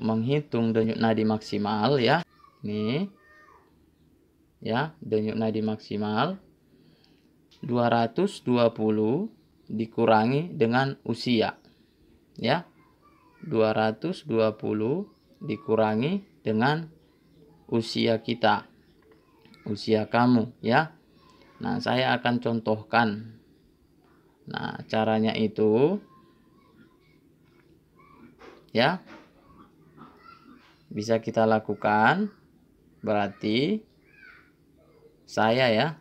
menghitung denyut nadi maksimal ya. Nih. Ya, denyut nadi maksimal 220 dikurangi dengan usia. Ya. 220 dikurangi dengan usia kita. Usia kamu ya. Nah, saya akan contohkan. Nah, caranya itu ya bisa kita lakukan. Berarti saya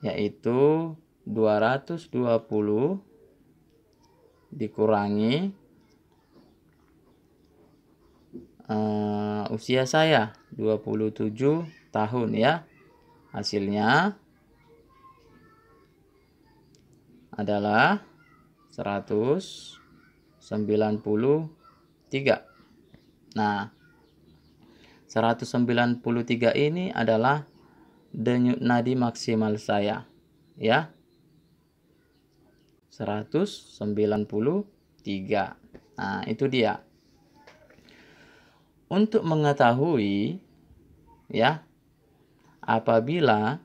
yaitu 220 dikurangi usia saya 27 tahun ya. Hasilnya adalah 193. Nah, 193 ini adalah denyut nadi maksimal saya ya. 193. Nah, itu dia. Untuk mengetahui ya, apabila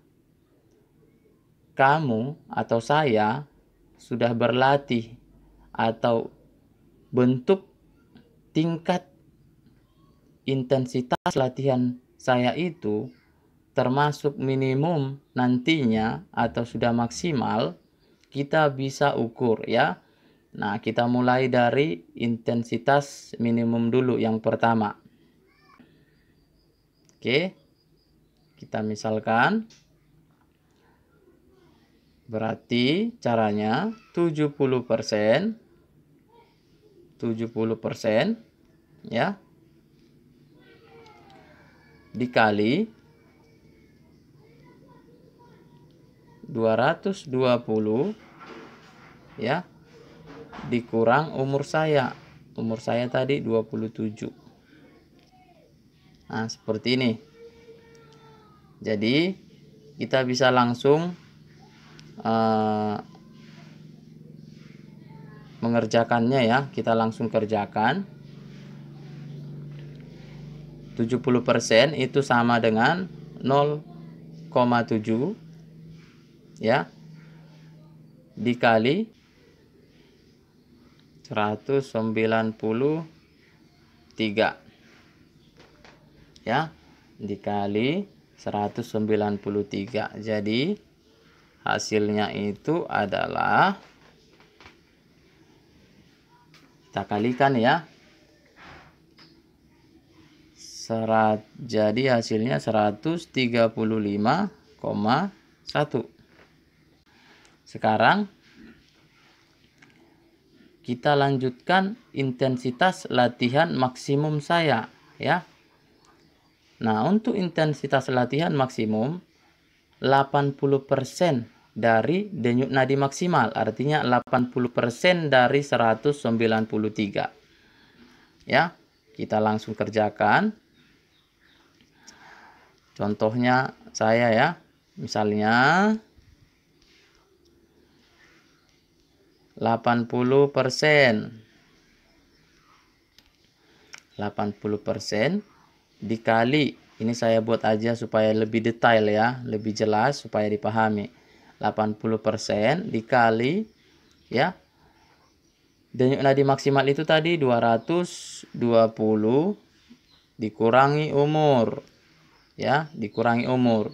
kamu atau saya sudah berlatih atau bentuk tingkat intensitas latihan saya itu termasuk minimum nantinya atau sudah maksimal, kita bisa ukur ya. Nah, kita mulai dari intensitas minimum dulu yang pertama. Oke. Kita misalkan berarti caranya 70% ya dikali 220 ya dikurang umur saya. Umur saya tadi 27. Nah, seperti ini. Jadi kita bisa langsung mengerjakannya ya. Kita langsung kerjakan. 70% itu sama dengan 0,7 ya dikali 193 ya dikali 193. Jadi hasilnya itu adalah, kita kalikan ya, jadi hasilnya 135,1. Sekarang kita lanjutkan intensitas latihan maksimum saya ya. Nah, untuk intensitas latihan maksimum 80% dari denyut nadi maksimal, artinya 80% dari 193. Ya, kita langsung kerjakan. Contohnya saya ya, misalnya 80%. 80% dikali, ini saya buat aja supaya lebih detail ya, lebih jelas supaya dipahami. 80% dikali ya denyut nadi maksimal itu tadi 220 dikurangi umur ya, dikurangi umur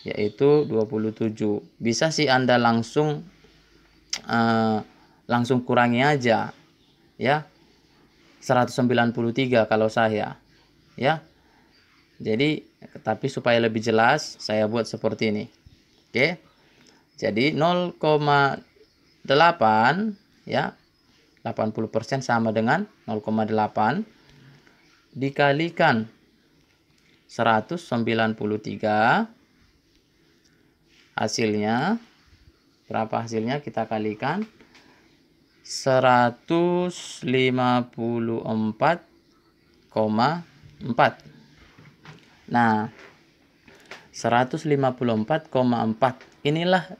yaitu 27. Bisa sih Anda langsung kurangi aja ya, 193 kalau saya ya. Jadi tapi supaya lebih jelas saya buat seperti ini. Oke. Jadi 0,8 ya, 80% sama dengan 0,8 dikalikan 193. Hasilnya berapa? Hasilnya kita kalikan 154,4. Nah, 154,4 inilah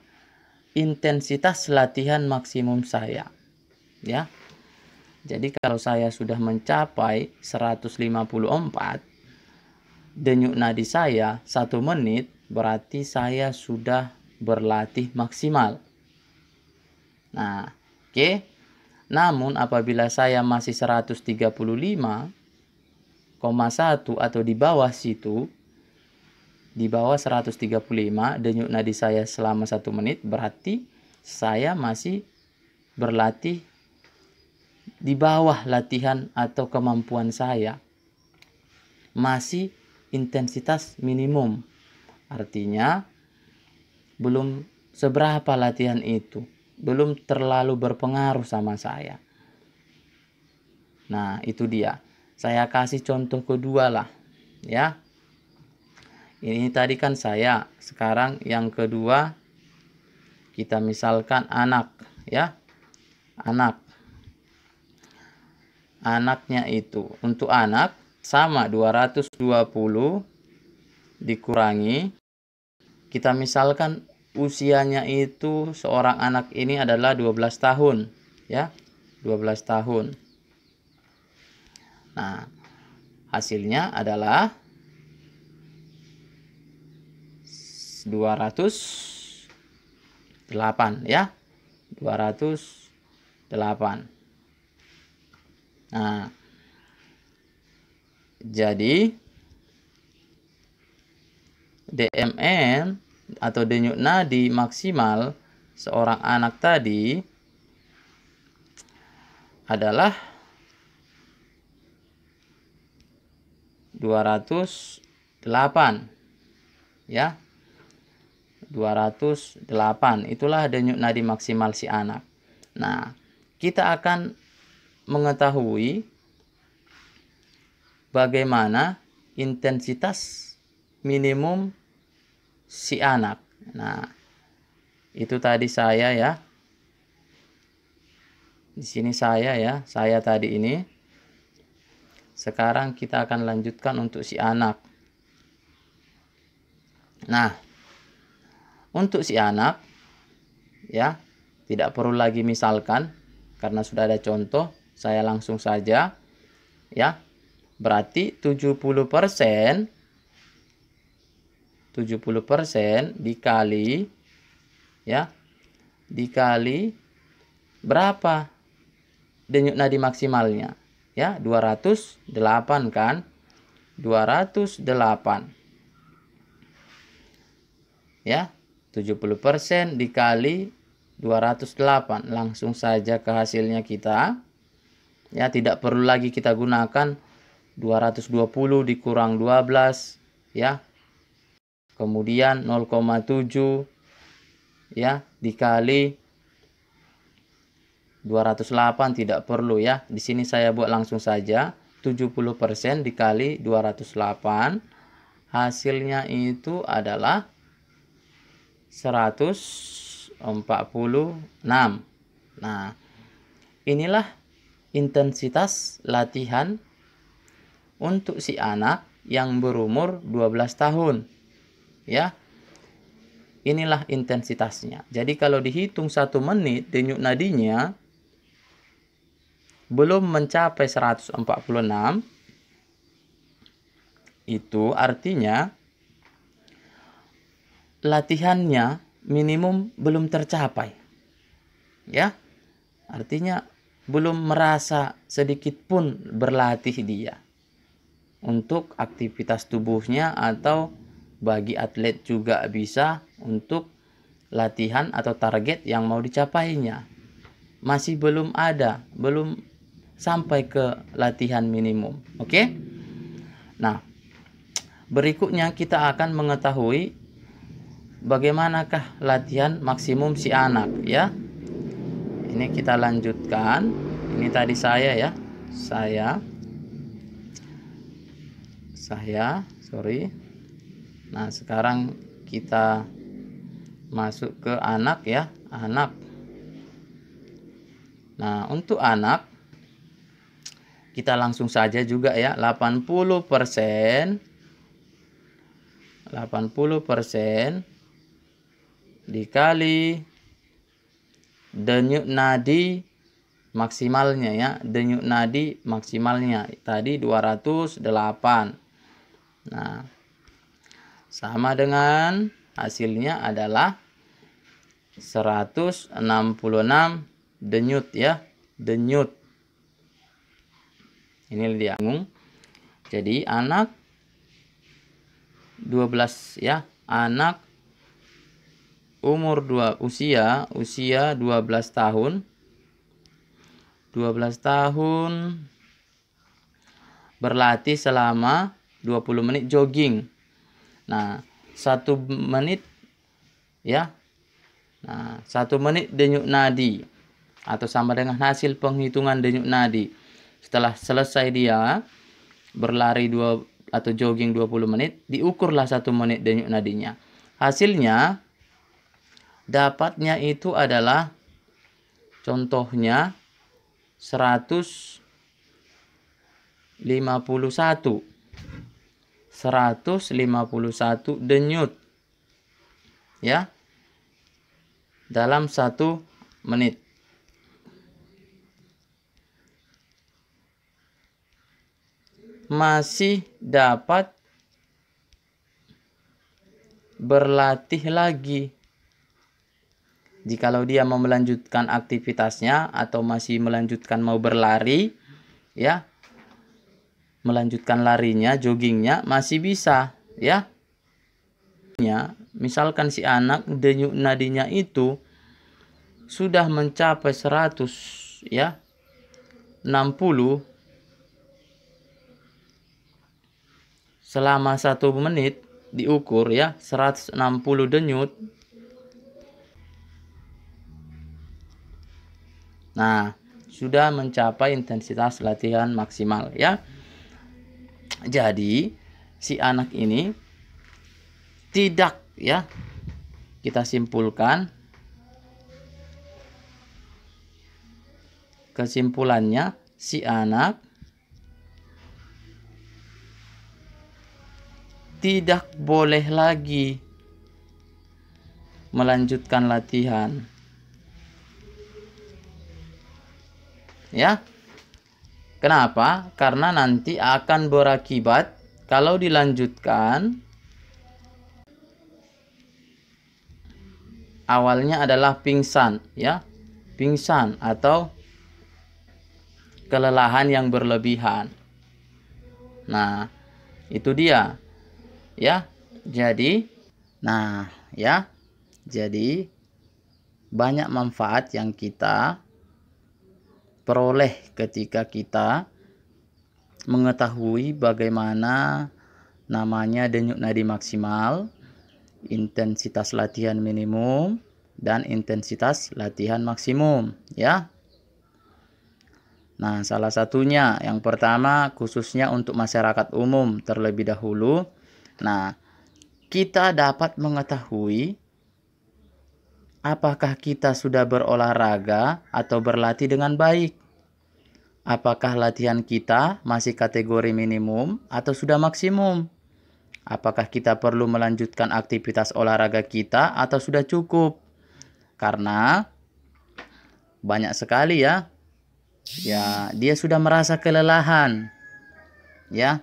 intensitas latihan maksimum saya. Ya. Jadi kalau saya sudah mencapai 154 denyut nadi saya 1 menit, berarti saya sudah berlatih maksimal. Nah, oke. Namun apabila saya masih 135,1 atau di bawah situ, di bawah 135 denyut nadi saya selama 1 menit, berarti saya masih berlatih di bawah latihan atau kemampuan saya. Masih intensitas minimum. Artinya belum seberapa latihan itu. Belum terlalu berpengaruh sama saya. Nah, itu dia. Saya kasih contoh kedua lah. Ya. Ini tadi kan saya. Sekarang yang kedua, kita misalkan anak. Ya. Anak. Anaknya itu, untuk anak sama 220 dikurangi, kita misalkan usianya itu seorang anak ini adalah 12 tahun, ya, 12 tahun. Nah, hasilnya adalah 208, ya, 208. Nah, jadi DMN atau denyut nadi maksimal seorang anak tadi adalah 208, ya, 208. Itulah denyut nadi maksimal si anak. Nah, kita akan mengetahui bagaimana intensitas minimum si anak. Nah, itu tadi saya, ya. Di sini saya, ya. Saya tadi ini. Sekarang kita akan lanjutkan untuk si anak. Nah, untuk si anak, ya, tidak perlu lagi misalkan karena sudah ada contoh. Saya langsung saja, ya. Berarti 70% dikali, ya, dikali berapa denyut nadi maksimalnya, ya, 208 kan, 208, ya, 70% dikali 208, langsung saja ke hasilnya kita. Ya, tidak perlu lagi kita gunakan 220 dikurang 12, ya. Kemudian 0,7, ya, dikali 208, tidak perlu, ya. Di sini saya buat langsung saja 70% dikali 208. Hasilnya itu adalah 146. Nah, inilah intensitas latihan untuk si anak yang berumur 12 tahun. Ya. Inilah intensitasnya. Jadi kalau dihitung 1 menit denyut nadinya belum mencapai 146, itu artinya latihannya minimum belum tercapai. Ya. Artinya belum merasa sedikit pun berlatih dia untuk aktivitas tubuhnya, atau bagi atlet juga bisa untuk latihan atau target yang mau dicapainya. Masih belum ada, belum sampai ke latihan minimum. Oke? Nah, berikutnya kita akan mengetahui bagaimanakah latihan maksimum si anak, ya. Ini kita lanjutkan. Ini tadi saya, ya. Saya, sorry. Nah, sekarang kita masuk ke anak, ya. Anak. Nah, untuk anak kita langsung saja juga, ya. 80% dikali denyut nadi maksimalnya ya, denyut nadi maksimalnya tadi 208. Nah, sama dengan hasilnya adalah 166 denyut ya, denyut. Ini dia. Jadi anak 12 ya, anak umur usia 12 tahun. 12 tahun berlatih selama 20 menit jogging. Nah, 1 menit ya. Nah, 1 menit denyut nadi atau sama dengan hasil penghitungan denyut nadi. Setelah selesai dia berlari atau jogging 20 menit, diukurlah 1 menit denyut nadinya. Hasilnya dapatnya itu adalah contohnya 151 denyut ya dalam 1 menit. Masih dapat berlatih lagi. Jikalau dia mau melanjutkan aktivitasnya atau masih melanjutkan mau berlari ya, melanjutkan larinya, joggingnya masih bisa ya. Misalkan si anak denyut nadinya itu sudah mencapai 100 ya, 60 selama 1 menit diukur ya, 160 denyut. Nah, sudah mencapai intensitas latihan maksimal ya. Jadi si anak ini tidak ya, kita simpulkan kesimpulannya, si anak tidak boleh lagi melanjutkan latihan ya. Kenapa? Karena nanti akan berakibat kalau dilanjutkan awalnya adalah pingsan ya, pingsan atau kelelahan yang berlebihan. Nah, itu dia ya. Jadi jadi banyak manfaat yang kita peroleh ketika kita mengetahui bagaimana namanya denyut nadi maksimal, intensitas latihan minimum, dan intensitas latihan maksimum ya. Nah, salah satunya yang pertama khususnya untuk masyarakat umum terlebih dahulu. Nah, kita dapat mengetahui apakah kita sudah berolahraga atau berlatih dengan baik. Apakah latihan kita masih kategori minimum atau sudah maksimum? Apakah kita perlu melanjutkan aktivitas olahraga kita atau sudah cukup? Karena banyak sekali ya, dia sudah merasa kelelahan. Ya,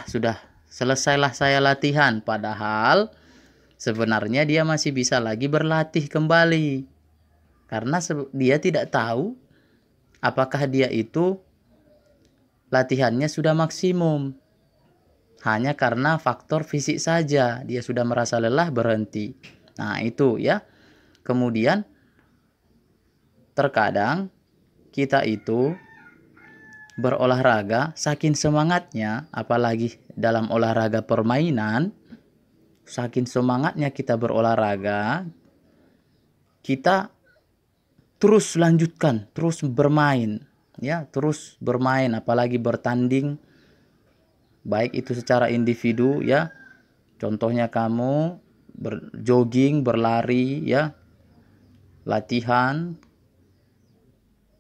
sudah selesailah saya latihan, padahal sebenarnya dia masih bisa lagi berlatih kembali. Karena dia tidak tahu apakah dia itu latihannya sudah maksimum. Hanya karena faktor fisik saja dia sudah merasa lelah, berhenti. Nah, itu ya. Kemudian terkadang kita itu berolahraga saking semangatnya, apalagi dalam olahraga permainan, saking semangatnya kita berolahraga, kita terus lanjutkan, terus bermain ya, terus bermain, apalagi bertanding, baik itu secara individu ya, contohnya kamu jogging, berlari ya, latihan,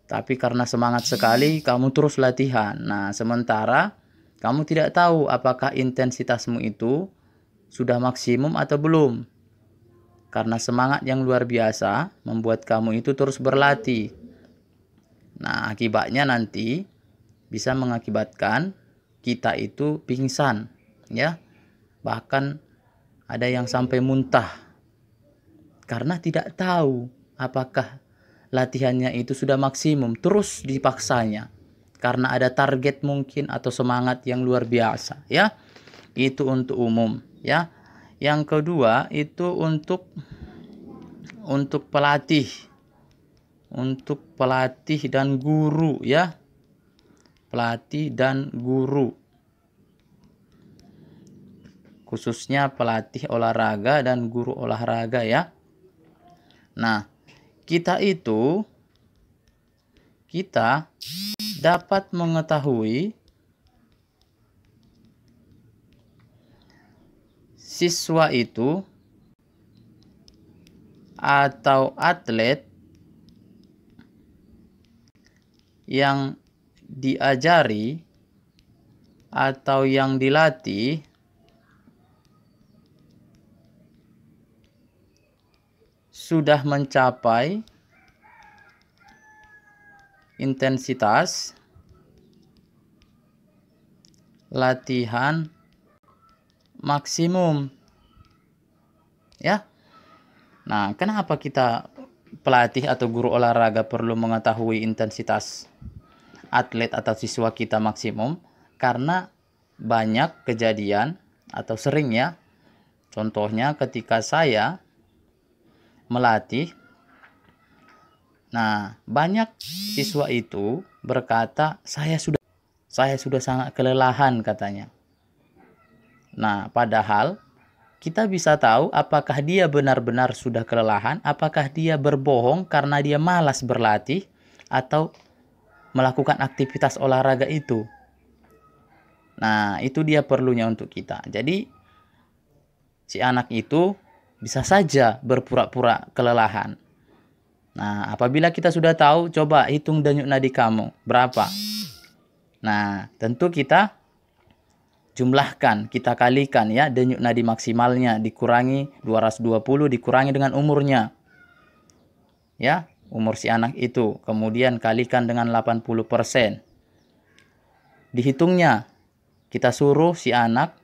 tapi karena semangat sekali kamu terus latihan. Nah, sementara kamu tidak tahu apakah intensitasmu itu sudah maksimum atau belum. Karena semangat yang luar biasa membuat kamu itu terus berlatih. Nah, akibatnya nanti bisa mengakibatkan kita itu pingsan, ya. Bahkan ada yang sampai muntah karena tidak tahu apakah latihannya itu sudah maksimum, terus dipaksanya karena ada target mungkin atau semangat yang luar biasa, ya. Itu untuk umum, ya. Yang kedua itu untuk pelatih. Untuk pelatih dan guru, ya. Pelatih dan guru. Khususnya pelatih olahraga dan guru olahraga, ya. Nah, kita dapat mengetahui siswa itu atau atlet yang diajari atau yang dilatih sudah mencapai intensitas latihan maksimum, ya. Nah, kenapa kita pelatih atau guru olahraga perlu mengetahui intensitas atlet atau siswa kita maksimum? Karena banyak kejadian atau sering, ya. Contohnya ketika saya melatih, nah, banyak siswa itu berkata saya sudah sangat kelelahan, katanya. Nah, padahal kita bisa tahu apakah dia benar-benar sudah kelelahan, apakah dia berbohong karena dia malas berlatih atau melakukan aktivitas olahraga itu. Nah, itu dia perlunya untuk kita. Jadi, si anak itu bisa saja berpura-pura kelelahan. Nah, apabila kita sudah tahu, coba hitung denyut nadi kamu. Berapa? Nah, tentu kita jumlahkan, kita kalikan, ya, denyut nadi maksimalnya dikurangi 220 dikurangi dengan umurnya. Ya, umur si anak itu. Kemudian kalikan dengan 80%. Dihitungnya. Kita suruh si anak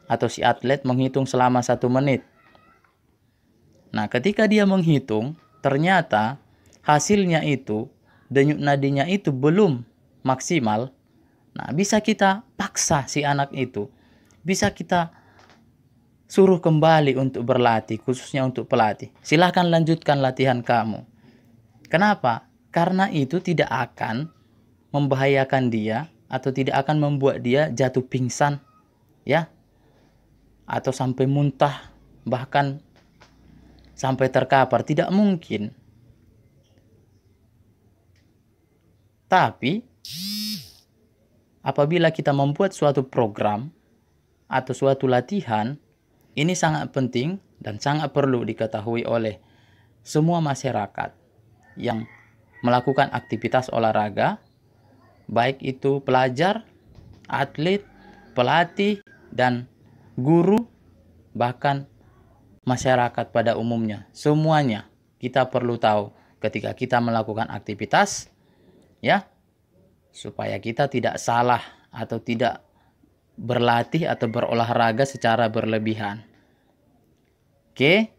atau si atlet menghitung selama 1 menit. Nah, ketika dia menghitung, ternyata hasilnya itu, denyut nadinya itu belum maksimal. Nah, bisa kita paksa si anak itu. Bisa kita suruh kembali untuk berlatih, khususnya untuk pelatih. Silahkan lanjutkan latihan kamu. Kenapa? Karena itu tidak akan membahayakan dia atau tidak akan membuat dia jatuh pingsan, ya. Atau sampai muntah, bahkan sampai terkapar. Tidak mungkin. Tapi apabila kita membuat suatu program atau suatu latihan, ini sangat penting dan sangat perlu diketahui oleh semua masyarakat yang melakukan aktivitas olahraga, baik itu pelajar, atlet, pelatih, dan guru, bahkan masyarakat pada umumnya. Semuanya kita perlu tahu ketika kita melakukan aktivitas, ya, supaya kita tidak salah atau tidak berlatih atau berolahraga secara berlebihan. Oke?